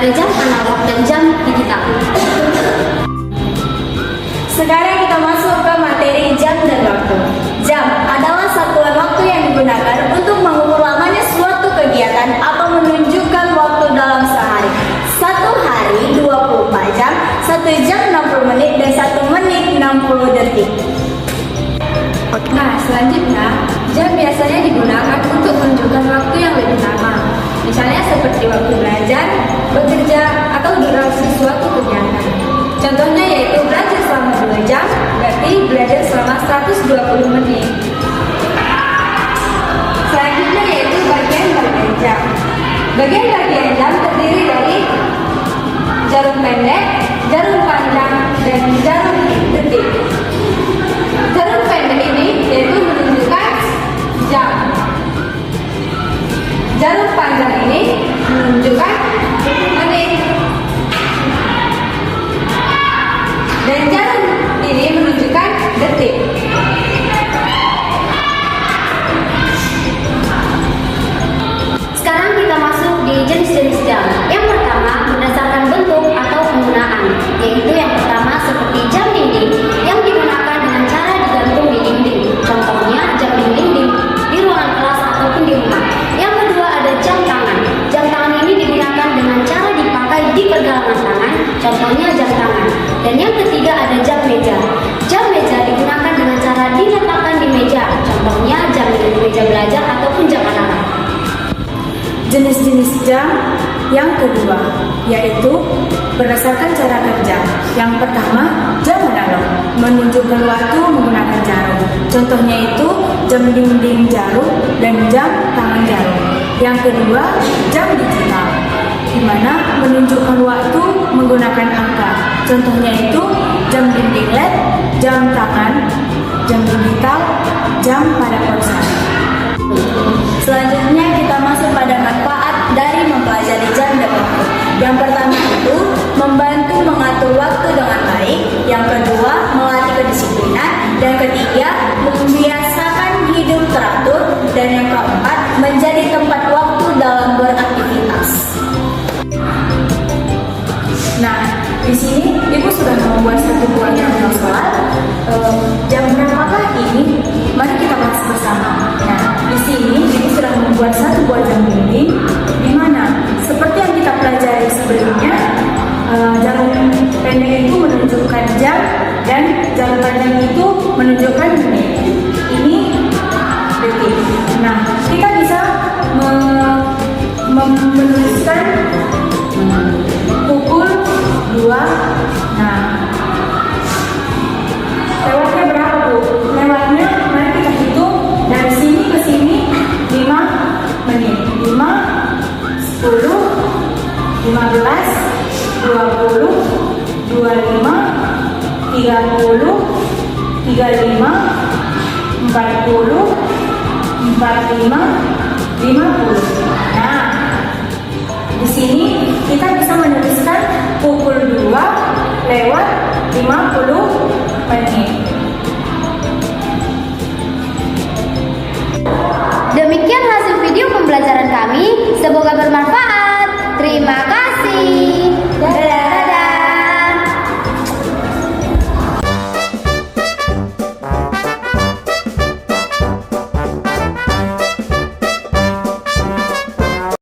ada jam analog dan jam digital. Sekarang kita masuk ke materi jam dan waktu. Jam adalah satuan waktu yang digunakan untuk mengukur lamanya suatu kegiatan atau menunjukkan waktu dalam sehari. Satu hari 24 jam, 1 jam 60 menit, dan 1 menit 60 detik. Nah, selanjutnya, jam biasanya digunakan untuk menunjukkan waktu yang lebih lama. Misalnya seperti waktu belajar, bekerja, atau durasi suatu kegiatan. Contohnya yaitu belajar selama 2 jam, berarti belajar selama 120 menit. Selanjutnya yaitu bagian-bagian jam. Bagian-bagian jam terdiri dari jarum pendek, jarum panjang, dan jarum detik. Jarum pendek ini yaitu menunjukkan jam. Jarum panjang ini menunjukkan menit. Dan jarum ini menunjukkan detik. Sekarang kita masuk di jenis-jenis jam. Yang pertama berdasarkan bentuk atau penggunaan, yaitu yang pertama seperti jam dinding yang digunakan dengan cara digantung di dinding. Contohnya jam dinding di ruangan kelas ataupun di rumah. Yang kedua ada jam tangan. Jam tangan ini digunakan dengan cara dipakai di pergelangan tangan. Contohnya jam tangan. Dan yang ketiga ada jam meja. Jam meja digunakan dengan cara diletakkan di meja. Contohnya jam di meja belajar ataupun jam analog. Jenis-jenis jam yang kedua yaitu berdasarkan cara kerja. Yang pertama, jam analog, menunjukkan waktu menggunakan jarum. Contohnya itu jam dinding jarum dan jam tangan jarum. Yang kedua, jam digital, di mana menunjukkan waktu menggunakan angka. Contohnya itu jam dinding LED, jam tangan, jam digital, jam pada ponsel. Selanjutnya kita masuk pada manfaat dari mempelajari jam dan waktu. Yang pertama itu membantu mengatur waktu dengan baik. Yang kedua, melatih kedisiplinan. Yang ketiga, membiasakan hidup teratur. Dan yang keempat, menjadi tempat waktu dalam beraktivitas. Nah, di sini Ibu sudah membuat satu buah jam solar. Jam berapakah ini? Mari kita bahas bersama. Nah, di sini Ibu sudah membuat satu buah jam dinding, di mana seperti yang kita pelajari sebelumnya, jarum pendek itu menunjukkan jam dan jarum panjang itu menunjukkan menit. Ini detik. Nah, kita bisa menuliskan pukul 2. Nah, lewatnya berapa, Bu? Lewatnya, mari kita hitung dari sini ke sini 5 menit. 5, 10, 15, 20, 25, 30, 35, 40, 45, 50. Nah, di sini kita bisa menuliskan pukul 2